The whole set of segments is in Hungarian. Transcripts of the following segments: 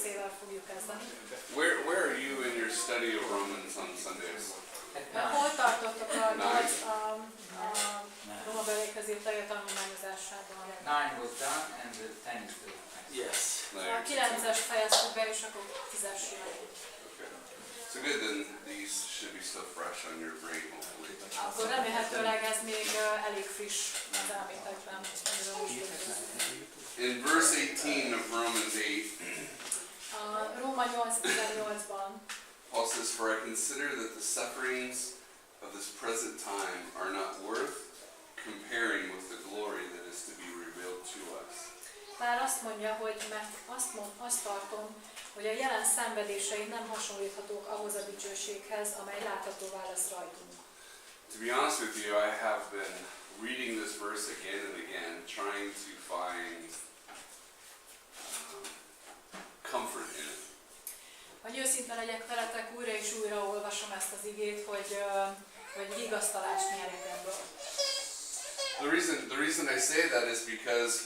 részével fogjuk kezdeni. Where are you in your study of Romans on Sundays? Hol tartottok a Róma belékhez írt levél tanulmányozásában? 9 was done and the 10 is still next. Yes. A 9-es fejeztük be, és akkor 10-es jön. Okay. So good, then these should be still fresh on your brain, hopefully. Akkor remélhetőleg ez még elég friss az elmétekben. In verse 18 of Romans 8, A Róma 8:18-ban Paul says, "For I consider that the sufferings of this present time are not worth comparing with the glory that is to be revealed to us." Pál azt mondja, hogy mert azt tartom, hogy a jelen szenvedései nem hasonlíthatók ahhoz a dicsőséghez, amely láthatóvá lesz rajtunk. To be honest with you, I have been reading this verse again and again, trying to find comfort in it. Hogy őszinte legyek veletek, újra és újra olvasom ezt az igét, hogy vigasztalást nyerjek ebből. The reason I say that is because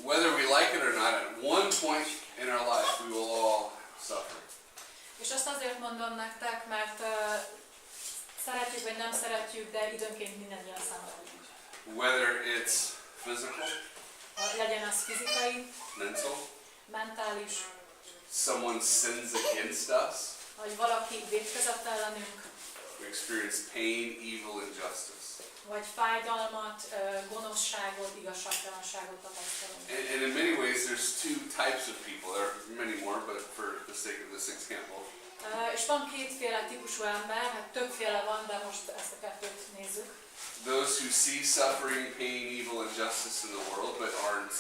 whether we like it or not, at one point in our life we will all suffer. És azt azért mondom nektek, mert szeretjük vagy nem szeretjük, de időnként mindannyian szenvedünk. Whether it's physical, Legyen az fizikai, mental, mentális, someone sins against us, vagy valaki vétkezett ellenünk, we experience pain, evil, injustice. vagy fájdalmat, gonoszságot, igazságtalanságot tapasztalunk. And in many ways there's two types of people. There are many more, but for the sake of this example, És van kétféle típusú ember, hát többféle van, de most ezt a kettőt nézzük. those who see suffering, pain, evil, injustice in the world but aren't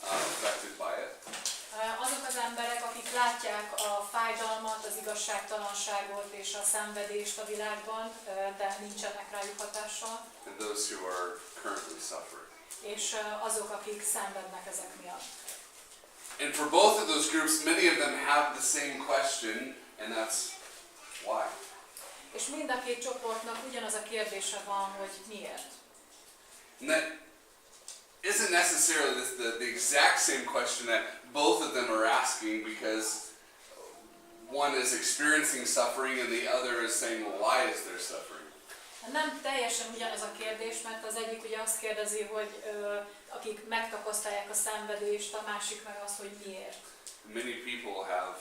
affected by it. Azok az emberek, akik látják a fájdalmat, az igazságtalanságot és a szenvedést a világban, de nincsenek rájuk hatással. And those who are currently suffering. És azok, akik szenvednek ezek miatt. And for both of those groups, many of them have the same question, and that's why. És mind a két csoportnak ugyanaz a kérdése van, hogy miért. And that isn't necessarily the exact same question that both of them are asking, because one is experiencing suffering and the other is saying, well, why is there suffering? Nem teljesen ugyanaz a kérdés, mert az egyik ugye azt kérdezi, hogy akik megtapasztalják a szenvedést, a másik meg az, hogy miért. Many people have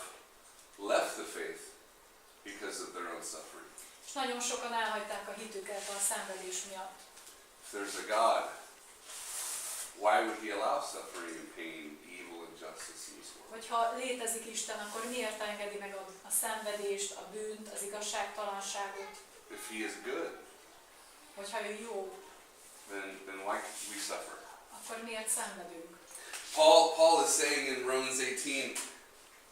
left the faith because of their own suffering. És nagyon sokan elhagyták a hitüket a szenvedés miatt. If there's a God, why would he allow suffering and pain, evil, injustice in this world? Hogyha létezik Isten, akkor miért engedi meg a szenvedést, a bűnt, az igazságtalanságot? If he is good, Hogyha ő jó, then why we suffer? akkor miért szenvedünk? Paul is saying in Romans 18,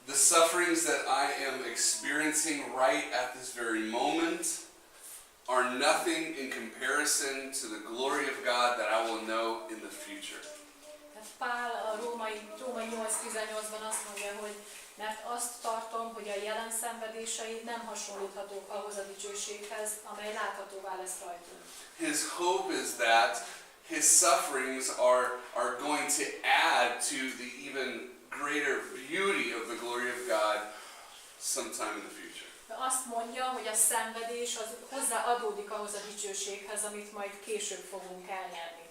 the sufferings that I am experiencing right at this very moment are nothing in comparison to the glory of God that I will know in the future. Hát Pál a Római 8:18-ban azt mondja, hogy mert azt tartom, hogy a jelen szenvedései nem hasonlíthatók ahhoz a dicsőséghez, amely láthatóvá lesz rajtunk. His hope is that his sufferings are going to add to the even greater beauty of the glory of God sometime in the future. De azt mondja, hogy a szenvedés az hozzáadódik ahhoz a dicsőséghez, amit majd később fogunk elnyerni.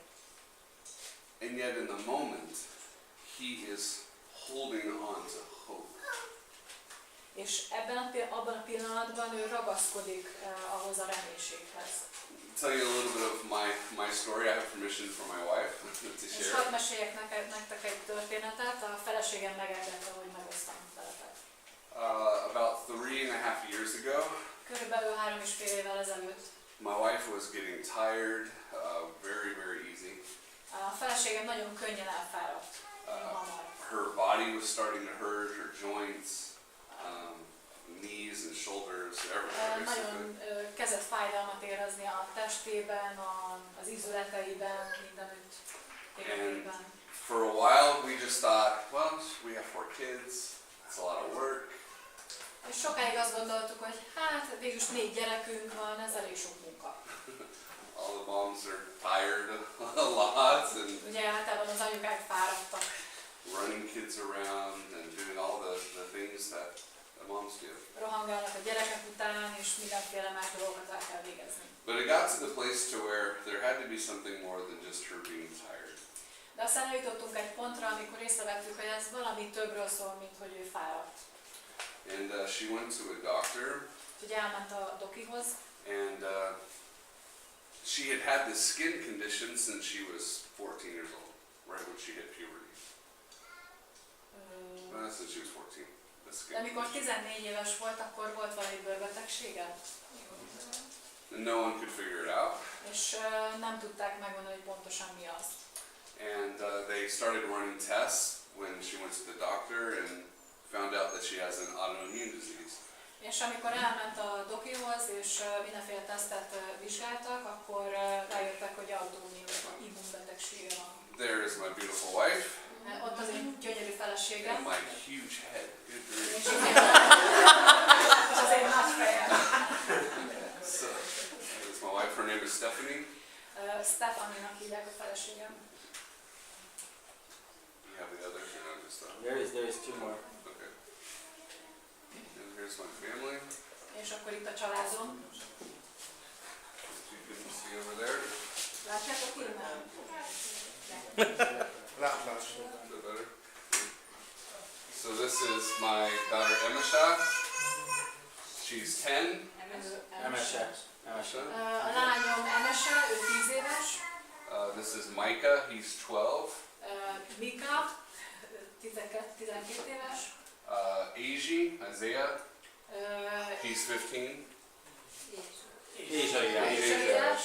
And yet in the moment, he is holding on to hope. És abban a pillanatban ő ragaszkodik ahhoz a reménységhez. Tell you a little bit of my story. I have permission from my wife to És share. hadd meséljek nektek egy történetet, a feleségem megengedte, hogy megosztam veletek. About 3.5 years ago, Körülbelül 3,5 évvel ezelőtt my wife was getting tired very, very easy. a feleségem nagyon könnyen elfáradt, nagyon hamar. Her body was starting to hurt, her joints, knees and shoulders, everything. Nagyon kezdett fájdalmat érezni a testében, az izületeiben, mindenütt térében. For a while we just thought, well, we have 4 kids, it's a lot of work. És sokáig azt gondoltuk, hogy hát végülis 4 gyerekünk van, ez elég sok munka. All the moms are tired a lot and Ugye általában az anyukák fáradtak. running kids around, rohangálnak a gyerekek után, és mindenféle más dolgokat el kell végezni. But it got to the place to where there had to be something more than just her being tired. De aztán eljutottunk egy pontra, amikor észrevettük, hogy ez valami többről szól, mint hogy ő fáradt. And she went to a doctor, Úgyhogy elment a dokihoz, and she had had this skin condition since she was 14 years old, right when she hit puberty. Since she was 14. The skin de amikor condition. 14 éves volt, akkor volt valami bőrbetegsége, And no one could figure it out. és nem tudták megmondani, hogy pontosan mi az. And they started running tests when she went to the doctor and found out that she has an autoimmune disease. És amikor elment a dokihoz, és mindenféle tesztet vizsgáltak, akkor rájöttek, hogy autoimmunbetegsége van. There is my beautiful wife Ott az én gyönyörű feleségem, and my huge head. Good grief. és az én nagy fejem. So, that's my wife. Her name is Stephanie. Stefaninak hívják a feleségem. You have the others, or not just that? There is two more. Okay. And here's my family. És akkor itt a családom. You can see over there. Látjátok innen? Látlás. A bit better. So this is my daughter Emisha. She's 10. Emese. A lányom Emese, ő 10 éves. This is Micah. He's 12. Mika, 12 éves. Isaiah. He's 15. Ézsaiás. Éves,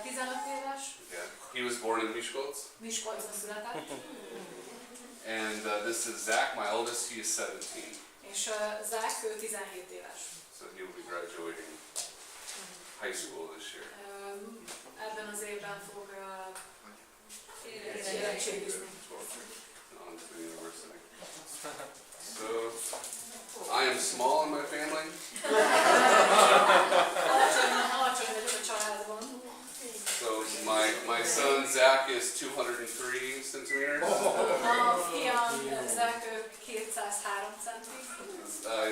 15 éves. Yeah. He was born in Miskolc. Miskolcon született. And this is Zach, my oldest. He is 17. És Zach, ő 17 éves. So he'll be graduating high school this year. Ebben az évben fog érettségizni. On to the university. So I am small in my family. Alacsony vagyok a családban. So my son Zach is 203 centimeters. A fiam Zach, ő 203 centi.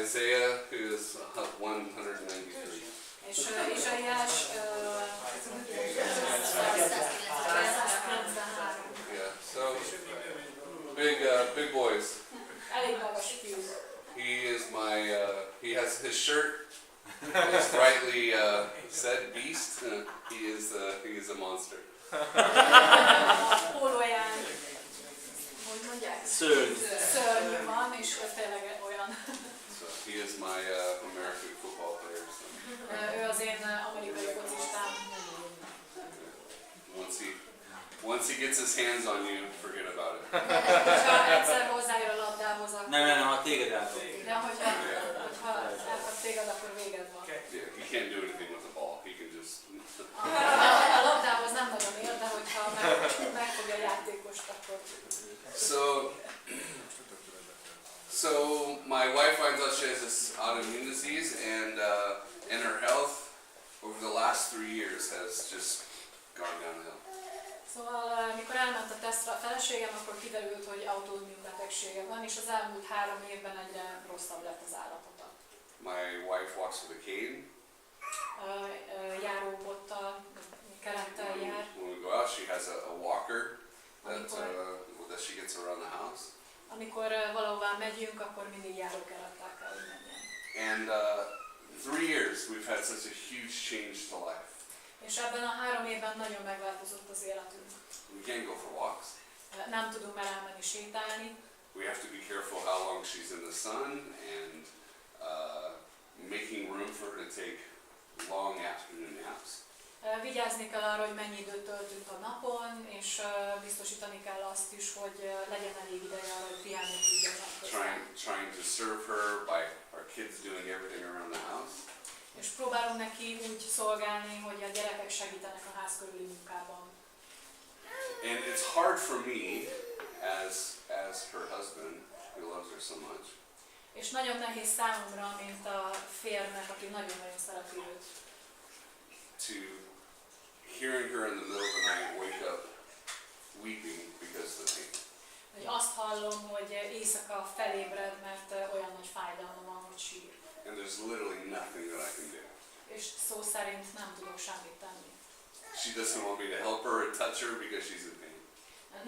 Isaiah, who is 193. És Ézsaiás 193. Yeah. So big boys. Elég magas fiú. He is my. He has his shirt. Is rightly said beast. He is a monster. A pólóján, hogy mondják? Szörny. Szörnyű van, és tényleg olyan. So he is my American football player. So Ő az én amerikai focistám. once he gets his hands on you, forget about it. Ha egyszer hozzáér a labdához, akkor... Nem, ha téged elfog. De hogyha elkap téged, akkor véged van. Yeah, he can't do anything with the ball. He can just. A labdához nem nagyon ér, de hogyha megfogja a játékost, akkor... So my wife finds out she has this autoimmune disease, and her health over the last 3 years has just gone downhill. Szóval, mikor elment a tesztre a feleségem, akkor kiderült, hogy autoimmun betegsége van, és az elmúlt 3 évben egyre rosszabb lett az állapota. My wife walks with a cane. Járóbottal, kerettel jár. When we go out, she has a walker that she gets around the house. Amikor valahová megyünk, akkor mindig járókerettel kell, hogy menjen. And 3 years we've had such a huge change to life. És ebben a 3 évben nagyon megváltozott az életünk. We can't go for walks. Nem tudunk már elmenni sétálni. We have to be careful how long she's in the sun and making room for her to take long afternoon naps. Vigyázni kell arra, hogy mennyi időt töltünk a napon, és biztosítani kell azt is, hogy legyen elég ideje arra, hogy pihenni tudjon napközben. Trying to serve her by our kids doing everything around the house. És próbálunk neki úgy szolgálni, hogy a gyerekek segítenek a ház körüli munkában. And it's hard for me as her husband who loves her so much. És nagyon nehéz számomra, mint a férnek, aki nagyon-nagyon szereti őt. To hearing her in the middle of the night wake up weeping because of the pain. Hogy azt hallom, hogy éjszaka felébred, mert olyan nagy fájdalma van, hogy sír. And there's literally nothing that I can do. És szó szerint nem tudok semmit tenni. She doesn't want me to help her or touch her because she's in pain.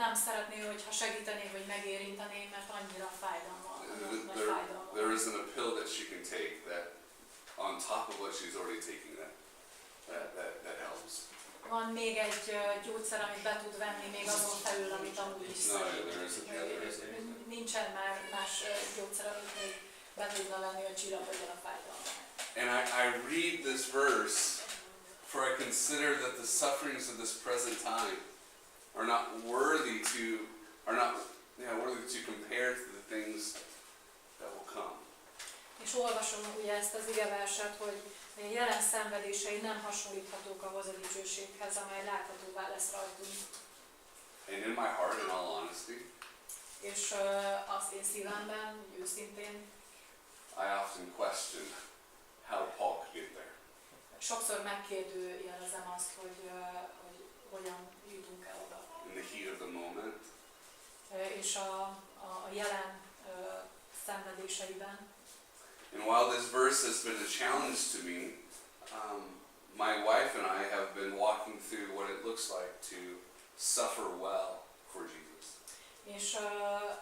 Nem szeretné, hogyha segítenék, vagy megérinteném, mert annyira fájdalma, nagy fájdalma. There isn't a pill that she can take that, on top of what she's already taking, that helps. Van még egy gyógyszer, amit be tud venni, még azon felül, amit amúgy is szerint. Nincsen már más gyógyszer, amit még be tudna venni, hogy csillapodjon a fájdalma. And I read this verse, for I consider that the sufferings of this present time are not worthy to compare to the things that will come. És olvasom ugye ezt az igeverset, hogy a jelen szenvedései nem hasonlíthatók ahhoz a dicsőséghez, amely láthatóvá lesz rajtunk. And in my heart, in all honesty, És azt én szívemben, őszintén, I often question how Paul could get there. sokszor megkérdőjelezem azt, hogy hogyan jutunk el oda. In the heat of the moment, És a jelen szenvedéseiben. and while this verse has been a challenge to me, my wife and I have been walking through what it looks like to suffer well for Jesus. És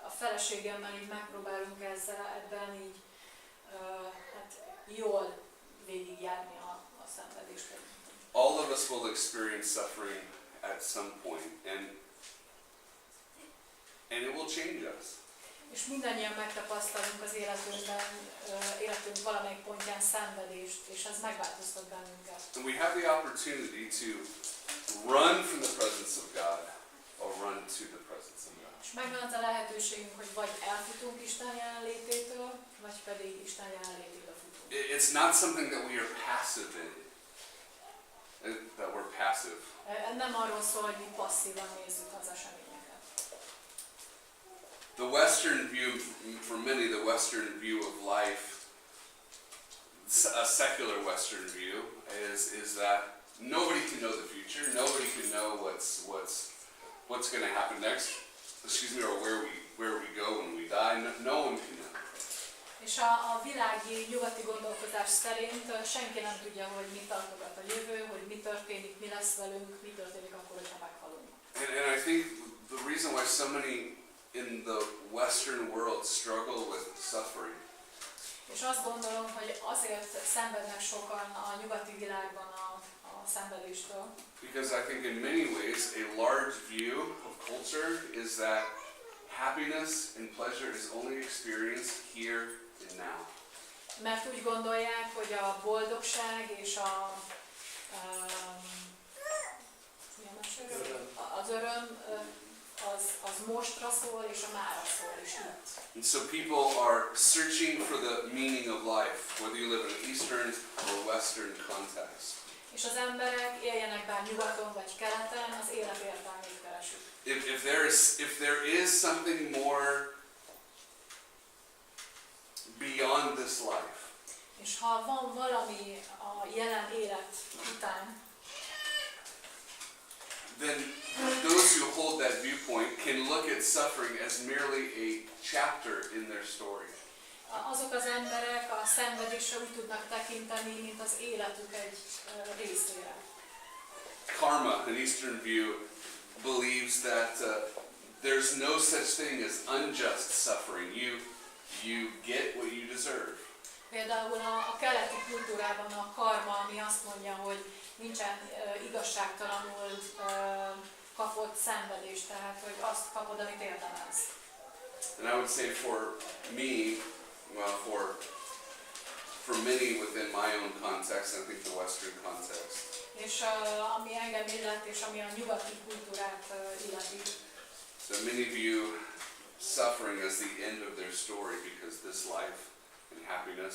a feleségemmel így megpróbálunk ebben így hát jól végigjárni a szenvedést. All of us will experience suffering at some point, and it will change us. És mindannyian megtapasztalunk az életünk valamelyik pontján szenvedést, és ez megváltoztat bennünket. And we have the opportunity to run from the presence of God or run to the presence of God. És megvan az a lehetőségünk, hogy vagy elfutunk Isten jelenlététől, vagy pedig Isten jelenlétébe futunk. It's not something that we are passive in. That we're passive. Nem arról szól, hogy mi passzívan nézzük az eseményeket. The Western view, for many, the Western view of life, a secular Western view, is that nobody can know the future. Nobody can know what's going to happen next. Excuse me, or where we go when we die. No one can know. És a világi nyugati gondolkodás szerint senki nem tudja, hogy mit tartogat a jövő, hogy mi történik, mi lesz velünk, mi történik akkor, hogyha meghalunk. And I think the reason why so many in the Western world struggle with suffering És azt gondolom, hogy azért szenvednek sokan a nyugati világban a szenvedéstől. because I think in many ways a large view of culture is that happiness and pleasure is only experienced here and now. Mert úgy gondolják, hogy a boldogság és az öröm az mostra szól, és a mára szól, és itt. And so people are searching for the meaning of life, whether you live in an Eastern or Western context. És az emberek éljenek bár nyugaton vagy keleten, az élet értelmét keresik. If there is something more beyond this life, És ha van valami a jelen élet után, then those who hold that viewpoint can look at suffering as merely a chapter in their story. azok az emberek a szenvedésre úgy tudnak tekinteni, mint az életük egy részére. Karma, an Eastern view, believes that there's no such thing as unjust suffering. You get what you deserve. Például a keleti kultúrában a karma, ami azt mondja, hogy nincsen igazságtalanul kapott szenvedés, tehát hogy azt kapod, amit érdemelsz. And I would say for me, well, for many within my own context, I think the Western context, És ami engem illet, és ami a nyugati kultúrát illeti, that many view suffering as the end of their story because this life and happiness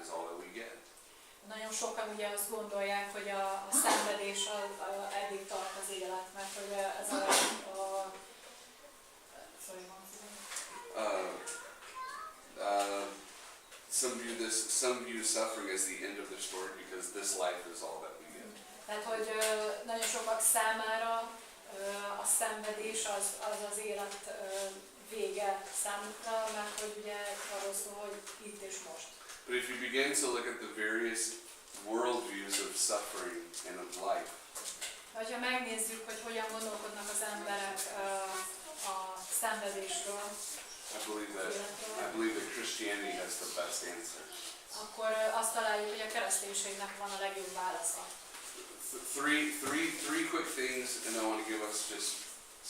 is all that we get. nagyon sokan ugye azt gondolják, hogy a szenvedés eddig tart az élet, mert hogy ez some view suffering as the end of their story because this life is all that we get. Tehát, hogy nagyon sokak számára a szenvedés az élet vége számukra, mert hogy ugye arról szól, hogy itt és most. But if you begin to look at the various worldviews of suffering and of life, Ha megnézzük, hogy hogyan gondolkodnak az emberek a szenvedésről, I believe that Christianity has the best answer. akkor azt találjuk, hogy a kereszténységnek van a legjobb válasza. Three quick things, and I want to give us just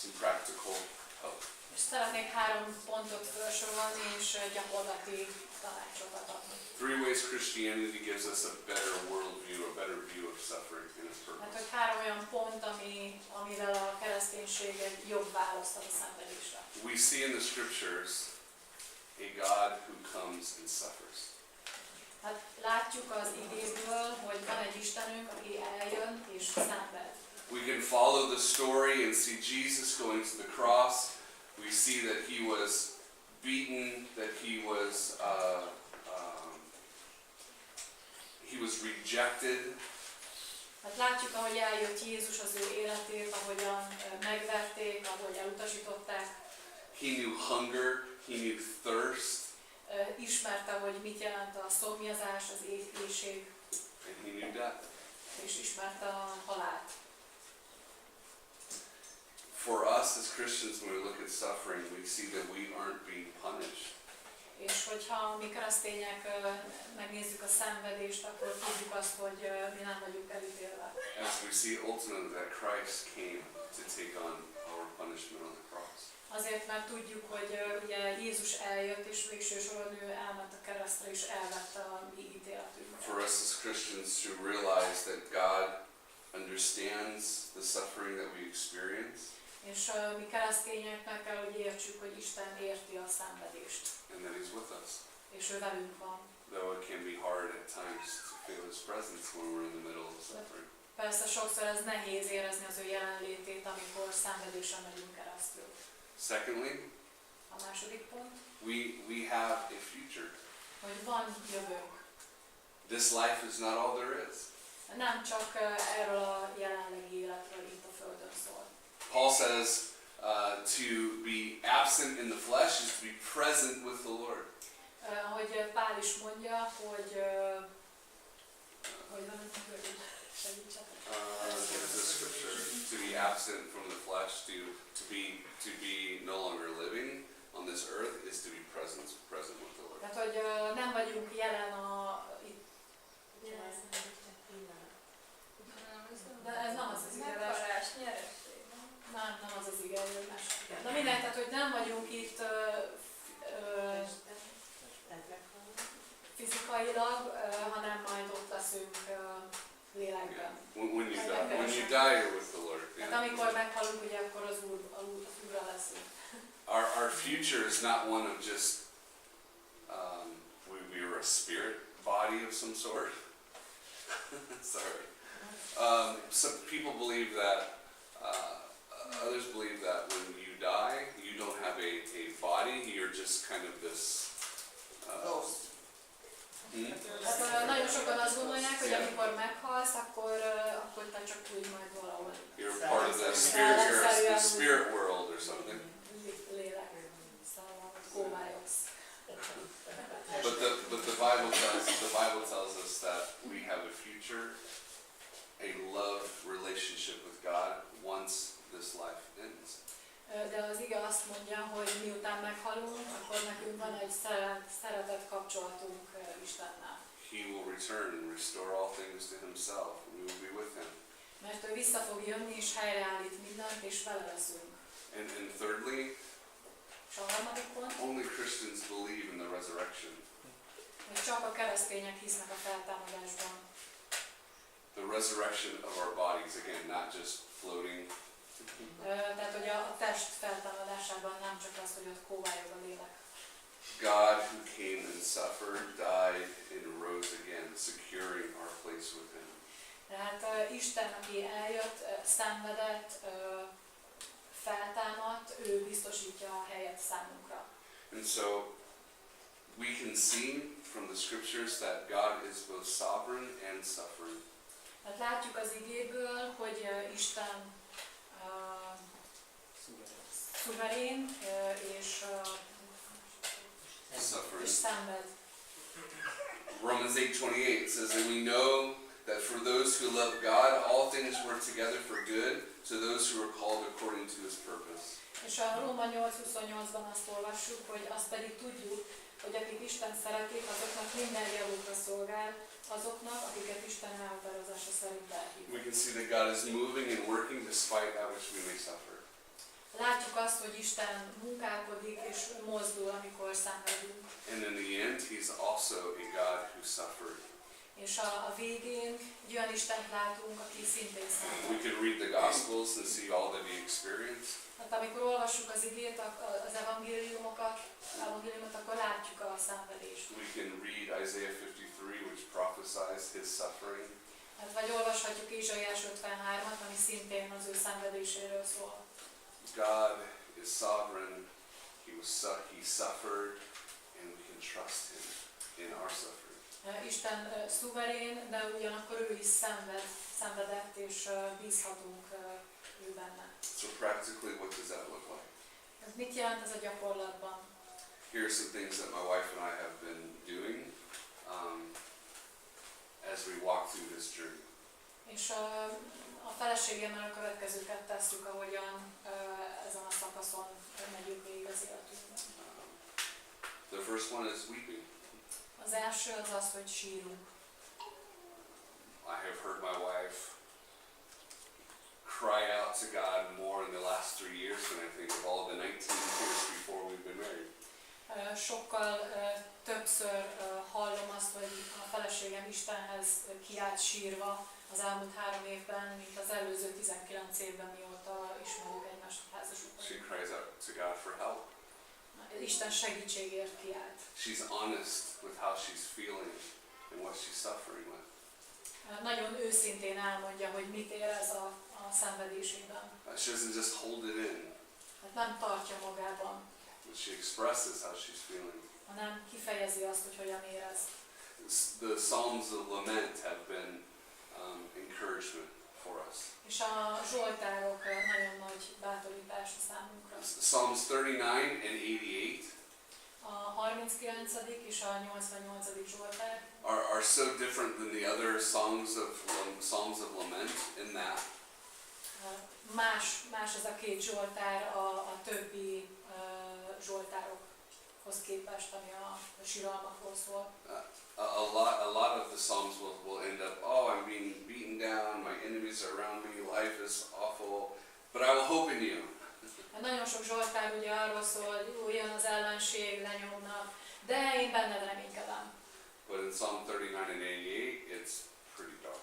some practical help. És szeretnék 3 pontot felsorolni, és gyakorlati tanácsokat adni. 3 ways Christianity gives us a better worldview, a better view of suffering and its Hát, purpose. hogy 3 olyan pont, amivel a kereszténység egy jobb választ ad a szenvedésre. We see in the scriptures a God who comes and suffers. Hát látjuk az igéből, hogy van egy Istenünk, aki eljön és szenved. We can follow the story and see Jesus going to the cross. We see that he was beaten, that he was rejected. Hát látjuk, ahogy eljött Jézus az ő életét, ahogyan megverték, ahogy elutasították. He knew hunger, he knew thirst, Ismerte, hogy mit jelent a szomjazás, az éhség, and he knew death. és ismerte a halált. For us as Christians, when we look at suffering, we see that we aren't being punished. És hogyha mi keresztények megnézzük a szenvedést, akkor tudjuk azt, hogy mi nem vagyunk elítélve. As we see ultimately that Christ came to take on our punishment on the cross. Azért, mert tudjuk, hogy ugye Jézus eljött, és végső soron ő elment a keresztre, és elvette a mi ítéletünket. For us as Christians to realize that God understands the suffering that we experience, És mi keresztények meg kell, hogy értsük, hogy Isten érti a szenvedést, and that He's with us. és ő velünk van. Though it can be hard at times to feel His presence when we're in the middle of suffering. Persze sokszor ez nehéz érezni az ő jelenlétét, amikor szenvedésen megyünk keresztül. Secondly, A második pont, we have a future. hogy van jövőnk. This life is not all there is. Nem csak erről a jelenlegi életről itt a Földön szól. Paul says to be absent in the flesh is to be present with the Lord. Ahogy Pál is mondja, hogy van ez, segítsetek. There's a scripture to be absent from the flesh, to be no longer living on this earth is to be present with the Lord. Tehát, hogy nem vagyunk jelen itt. De ez nem az az igazság. Nem az az igazság. Na mindegy, tehát, hogy nem vagyunk itt fizikailag, hanem majd ott leszünk lélekben. When you die, you're with the Lord. Tehát amikor meghalunk, ugye akkor az Úrra leszünk. Our future is not one of just we are a spirit body of some sort. Sorry. Some people believe that. Others believe that when you die, you don't have a body. You're just kind of this. Hát nagyon sokan azt gondolják, hogy amikor meghalsz, akkor te csak úgy majd valahol. You're part of the spirit. You're the spirit world or something. Lélek, szóval kóvályogsz. But the Bible tells us that we have a future, a love relationship with God once this life ends. De az ige azt mondja, hogy miután meghalunk, akkor nekünk van egy szeretett kapcsolatunk Istennel. He will return and restore all things to Himself, and we will be with Him. Mert ő vissza fog jönni és helyreállít mindent, és vele leszünk. And thirdly, És a harmadik pont, only Christians believe in the resurrection. hogy csak a keresztények hisznek a feltámadásban. The resurrection of our bodies, again, not just floating. Tehát, hogy a test feltámadásában nem csak az, hogy ott kóvályog a lélek. God who came and suffered, died, and rose again, securing our place with Him. Tehát Isten, aki eljött, szenvedett, feltámadt, ő biztosítja a helyet számunkra. And so we can see from the scriptures that God is both sovereign and suffering. Tehát látjuk az igéből, hogy Isten szuverén és szenved. Romans 8:28 says that we know that for those who love God, all things work together for good to those who are called according to His purpose. És a Róma 8:28-ban azt olvassuk, hogy azt pedig tudjuk, hogy akik Isten szeretik, azoknak minden javukra szolgál, azoknak, akiket Isten elhatározása szerint elhív. We can see that God is moving and working despite that which we may suffer. Látjuk azt, hogy Isten munkálkodik és mozdul, amikor szenvedünk. And in the end, He's also a God who suffered. És a végén egy olyan Istent látunk, aki szintén szenved. We can read the Gospels and see all that He experienced. Hát amikor olvassuk az igét, az evangéliumot, akkor látjuk a szenvedést. We can read Isaiah 53, which prophesies His suffering. Hát vagy olvashatjuk Ézsaiás 53-at, ami szintén az ő szenvedéséről szól. God is sovereign. He suffered, and we can trust Him in our suffering. Isten szuverén, de ugyanakkor ő is szenvedett, és bízhatunk ő benne. So practically, what does that look like? Ez mit jelent ez a gyakorlatban? Here are some things that my wife and I have been doing as we walk through this journey. És a feleségemmel a következőket tesszük, ahogyan ezen a szakaszon megyünk végig az életünkben. The first one is weeping. Az első az, hogy sírunk. I have heard my wife cry out to God more in the last 3 years than I think of all the 19 years before we've been married. Sokkal többször hallom azt, hogy a feleségem Istenhez kiált sírva az elmúlt 3 évben, mint az előző 19 évben, mióta ismerjük egymást házasodva. She cries out to God for help. Isten segítségért kiált. She's honest with how she's feeling and what she's suffering with. Nagyon őszintén elmondja, hogy mit érez a szenvedésében. She doesn't just hold it in, Hát nem tartja magában, but she expresses how she's feeling. hanem kifejezi azt, hogy hogyan érez. The Psalms of Lament have been encouragement for us. És a Zsoltárok nagyon nagy bátorítás a számunkra. Psalms 39 and 88 A 39. és a 88. Zsoltár are so different than the other Psalms of Lament in that más ez a két Zsoltár a többi Zsoltárokhoz képest, ami a síralmakról szól. a lot of the Psalms will end up, oh, I'm being beaten down, my enemies are around me, life is awful, but I will hope in you. Nagyon sok Zsoltár ugye arról szól, hogy jön az ellenség, lenyomnak, de én benned reménykedem. But in Psalm 39 and 88, it's pretty dark.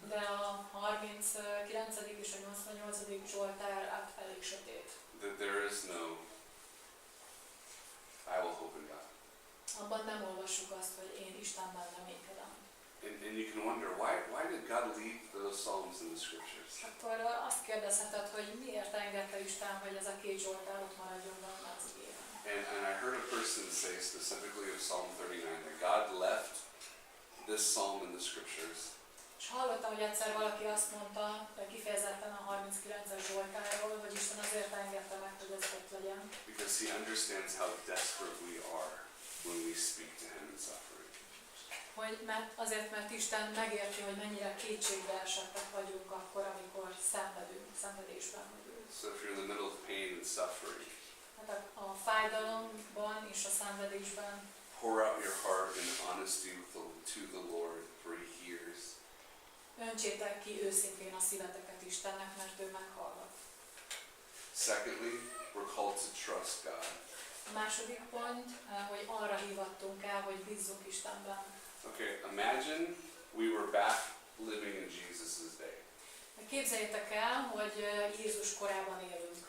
De a 39. és a 88. Zsoltár elég sötét. That there is no, I will hope in God. Abban nem olvassuk azt, hogy én Istenben reménykedem. And you can wonder, why did God leave those Psalms in the Scriptures? Akkor azt kérdezheted, hogy miért engedte Isten, hogy ez a két Zsoltár ott maradjon benne az igében. And I heard a person say specifically of Psalm 39 that God left this psalm in the Scriptures És hallottam, hogy egyszer valaki azt mondta, kifejezetten a 39-es Zsoltárról, hogy Isten azért engedte meg, hogy ez ott legyen. because He understands how desperate we are when we speak to Him in suffering. Mert Isten megérti, hogy mennyire kétségbe esettek vagyunk akkor, amikor szenvedésben vagyunk. So if you're in the middle of pain and suffering, Hát a fájdalomban és a szenvedésben pour out your heart in honesty to the Lord, for He hears. öntsétek ki őszintén a szíveteket Istennek, mert ő meghallgat. Secondly, we're called to trust God. A második pont, hogy arra hívattunk el, hogy bízzunk Istenben. Okay, imagine we were back living in Jesus' day. Képzeljétek el, hogy Jézus korában élünk.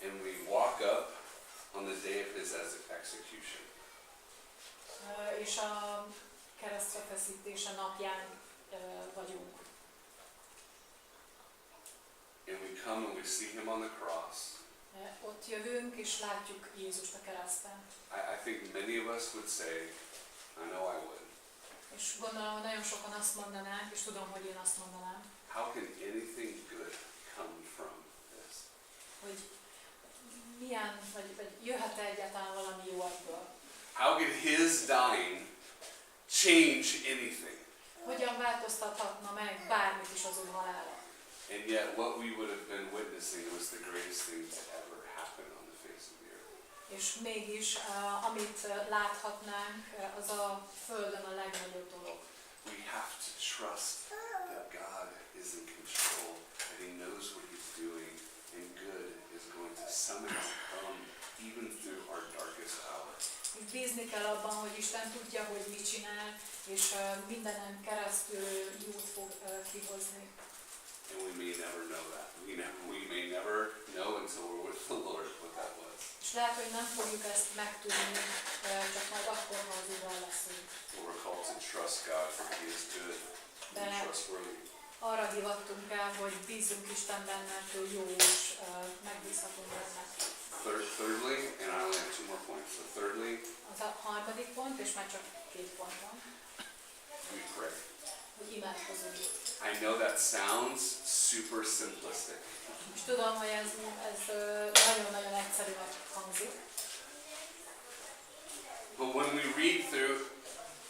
And we walk up on the day of His execution. És a keresztre feszítése napján vagyunk. And we come and we see Him on the cross. Ott jövünk és látjuk Jézust a kereszten. I think many of us would say, I know I would. És gondolom, hogy nagyon sokan azt mondanák, és tudom, hogy én azt mondanám, How can anything good come from this? hogy milyen, vagy jöhet egyáltalán valami jó ebből. How could his dying change anything? Hogyan változtathatna meg bármit is az ő halála? And yet what we would have been witnessing was the greatest thing to ever happen on the face of the earth. És mégis, amit láthatnánk, az a Földön a legnagyobb dolog. We have to trust that God is in control, that he knows what he's doing, and good is going to somehow come even through our darkest hour. És bízni kell abban, hogy Isten tudja, hogy mit csinál, és mindenen keresztül jót fog kihozni. And we may never know that. We may never know until we're with the Lord what that was. És lehet, hogy nem fogjuk ezt megtudni, csak majd akkor, ha az Úrral leszünk. But we're called to trust God for he is good and trustworthy. Arra hivattunk el, hogy bízzunk Istenben, mert ő jó és megbízhatunk benne. Thirdly, and I only have 2 more points. So thirdly, Az a harmadik pont, és már csak 2 pont van, we pray. hogy imádkozunk. I know that sounds super simplistic. És tudom, hogy ez nagyon-nagyon egyszerűen hangzik. But when we read through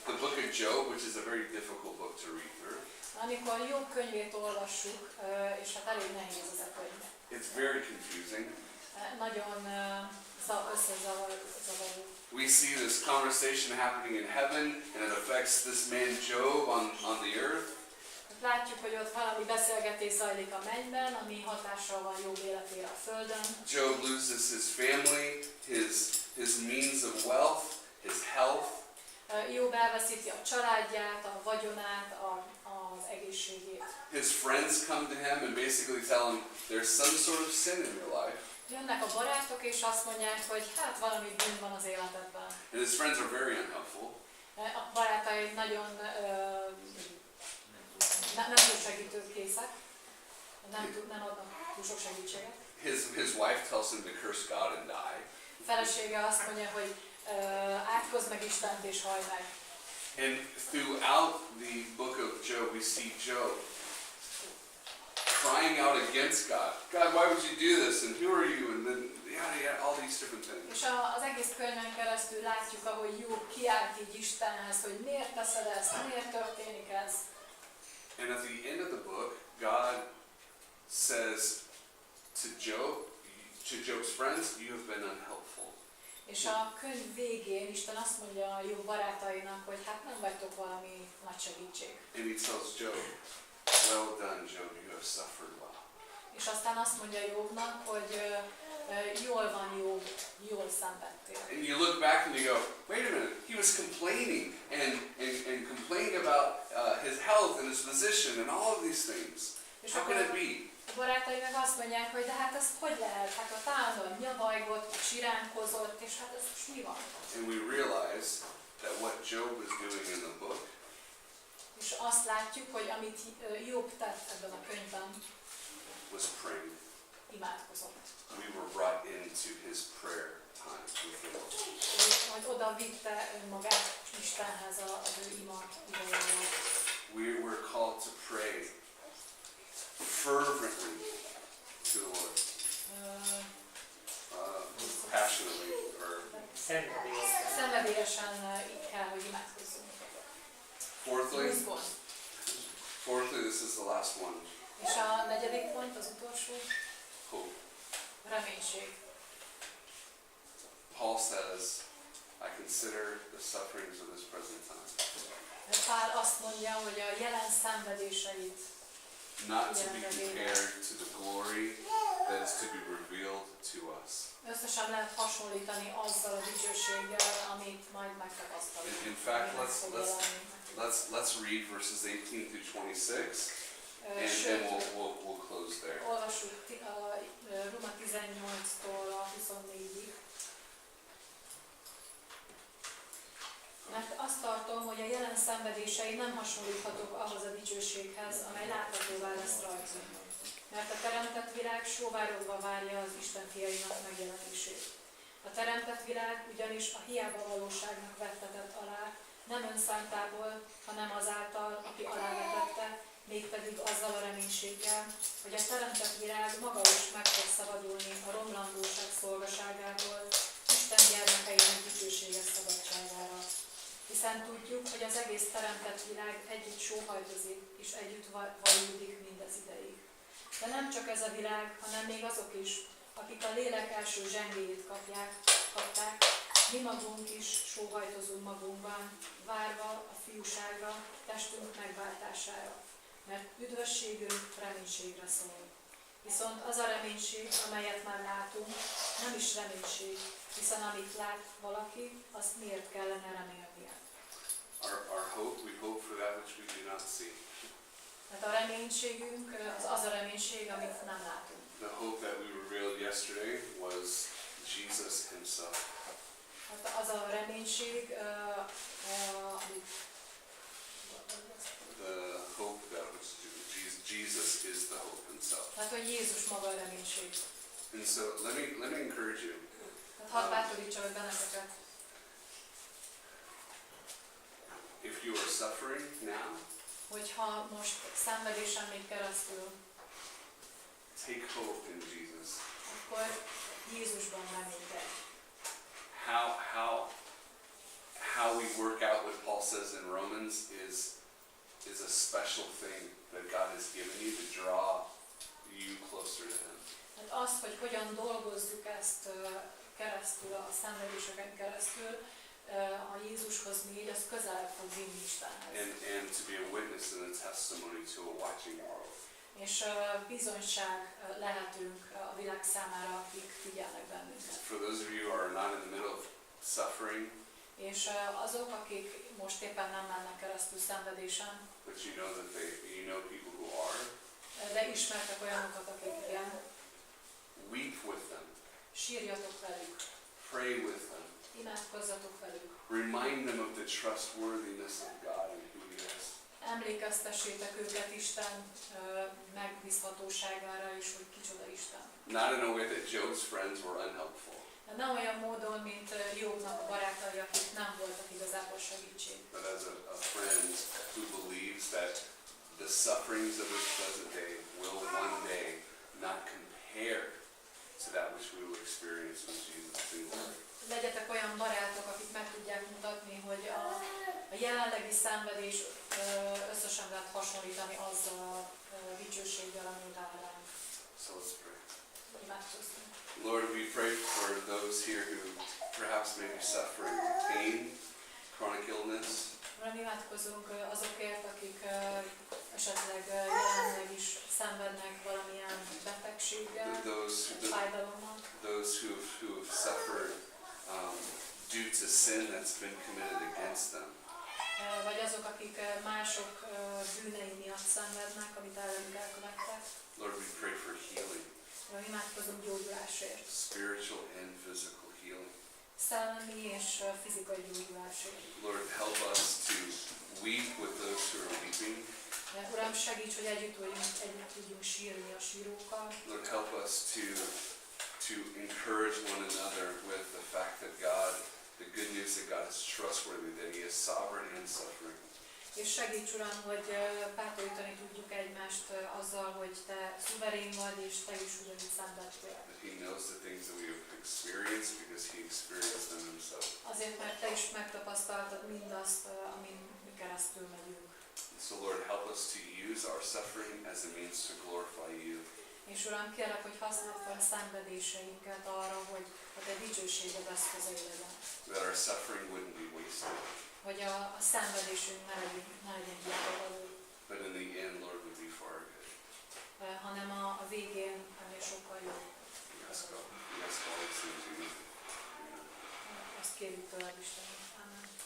the book of Job, which is a very difficult book to read through, Amikor Jobb könyvét olvassuk, és hát elég nehéz ez a könyv. it's very confusing. Nagyon összezavaró. We see this conversation happening in heaven, and it affects this man Job on the earth. Látjuk, hogy ott valami beszélgetés zajlik a mennyben, ami hatással van Jobb életére a földön. Job loses his family, his means of wealth, his health. Jobb elveszíti a családját, a vagyonát, az egészségét. His friends come to him and basically tell him there's some sort of sin in your life. Jönnek a barátok és azt mondják, hogy hát valami bűn van az életedben. And his friends are very unhelpful. A barátai nagyon nem túl segítőkészek, nem adnak túl sok segítséget. His wife tells him to curse God and die. A felesége azt mondja, hogy átkozd meg Istent és hallj meg. And throughout the book of Job, we see Job crying out against God. God, why would you do this? And who are you? And then all these different things. És az egész könyven keresztül látjuk, ahogy Jobb kiált így Istenhez, hogy miért teszed ezt, miért történik ez. And at the end of the book, God says to Job's friends, you have been unhelpful. És a könyv végén Isten azt mondja a Jobb barátainak, hogy hát nem vagytok valami nagy segítség. And he tells Job, well done, Job, you have suffered well. És aztán azt mondja Jobbnak, hogy jól van Jobb, jól szenvedtél. And you look back and you go, wait a minute, he was complaining and complaining about his health and his position and all of these things. És How can it be? a barátai meg azt mondják, hogy de hát ez hogy lehet? Hát a állandóan nyavajgott, siránkozott, és hát ez most mi van? And we realize that what Job was doing in the book És azt látjuk, hogy amit Jobb tett ebben a könyvben, was praying. imádkozott. We were brought into his prayer time with the Lord. És majd oda vitte önmagát Istenhez az ő ima idejével. We were called to pray fervently to the Lord, passionately, or Szenvedélyesen így kell, hogy imádkozzunk. Fourthly, this is the last one. És a negyedik pont, az utolsó, Hope. reménység. Paul says, I consider the sufferings of this present time Pál azt mondja, hogy a jelen szenvedéseit not to be compared to the glory that is to be revealed to us. összesen lehet hasonlítani azzal a dicsőséggel, amit majd megtapasztalunk. In fact, let's read verses 18 through 26, and then we'll close there. Olvassuk a Róma 18-tól a 24-ig. Mert azt tartom, hogy a jelen szenvedései nem hasonlíthatók ahhoz a dicsőséghez, amely láthatóvá lesz rajtunk. Mert a teremtett világ sóvárogva várja az Isten fiainak megjelenését. A teremtett világ ugyanis a hiába valóságnak vettetett alá, nem önszántából, hanem azáltal, aki alávetette, mégpedig azzal a reménységgel, hogy a teremtett világ maga is meg fog szabadulni a romlandóság szolgaságából, és Isten gyermekeinek dicsőséges szabadságára. Hiszen tudjuk, hogy az egész teremtett világ együtt sóhajtozik, és együtt vajúdik mindez ideig. De nem csak ez a világ, hanem még azok is, akik a lélek első zsengéjét kapták, mi magunk is sóhajtozunk magunkban, várva a fiúságra, testünk megváltására, mert üdvösségünk reménységre szól. Viszont az a reménység, amelyet már látunk, nem is reménység, hiszen amit lát valaki, azt miért kellene remélnie. Our hope, we hope for that which we do not see. Tehát a reménységünk az a reménység, amit nem látunk. The hope that we revealed yesterday was Jesus himself. Hát az a reménység, amit The hope that was Jesus is the hope himself. tehát, hogy Jézus maga a reménység. And so let me encourage you. Tehát hadd bátorítsa meg benneteket. If you are suffering now, Hogyha most szenvedésen még keresztül, take hope in Jesus. akkor Jézusban reménykedj. How we work out what Paul says in Romans is a special thing that God has given you to draw you closer to him. Hát azt, hogy hogyan dolgozzuk ezt keresztül, a szenvedéseken keresztül, a Jézushoz még, az közel fog vinni Istenhez. And to be a witness and a testimony to a watching world. És bizonyság lehetünk a világ számára, akik figyelnek bennünket. For those of you who are not in the middle of suffering, És azok, akik most éppen nem mennek keresztül szenvedésen, but you know that you know people who are, de ismertek olyanokat, akik igen, weep with them, sírjatok velük, pray with them, imádkozzatok velük, remind them of the trustworthiness of God and who he is. emlékeztessétek őket Isten megbízhatóságára is, hogy kicsoda Isten. Not in a way that Job's friends were unhelpful, Nem olyan módon, mint Jobbnak a barátai, akik nem voltak igazából segítség. but as a friend who believes that the sufferings of this present day will one day not compare to that which we will experience with Jesus in glory. Legyetek olyan barátok, akik meg tudják mutatni, hogy a jelenlegi szenvedés összesen lehet hasonlítani azzal a dicsőséggel, ami vár ránk. So let's pray. Imádkozzunk. Lord, we pray for those here who perhaps may be suffering pain, chronic illness, Uram, imádkozunk azokért, akik esetleg jelenleg is szenvednek valamilyen betegséggel, fájdalommal. those who have suffered due to sin that's been committed against them. Vagy azok, akik mások bűnei miatt szenvednek, amit ellenük elkövettek. Lord, we pray for healing, Uram, imádkozunk gyógyulásért. spiritual and physical healing. Szellemi és fizikai gyógyulásért. Lord, help us to weep with those who are weeping. Uram, segíts, hogy együtt tudjunk sírni a sírókkal. Lord, help us to encourage one another with the fact that God, the good news that God is trustworthy, that he is sovereign in suffering. És segíts, Uram, hogy bátorítani tudjuk egymást azzal, hogy Te szuverén vagy, és Te is ugyanígy szenvedtél. That he knows the things that we have experienced because he experienced them himself. Azért, mert Te is megtapasztaltad mindazt, amin mi keresztül megyünk. So Lord, help us to use our suffering as a means to glorify you. És Uram, kérlek, hogy használd fel a szenvedéseinket arra, hogy a Te dicsőséged eszközei legyen. That our suffering wouldn't be wasted. Hogy a szenvedésünk ne legyen hiába való, But in the end, Lord, would be for our good. hanem a végén ennél sokkal jobb. We ask all these things in your name. Azt kérjük tőled, Istenem. Amen.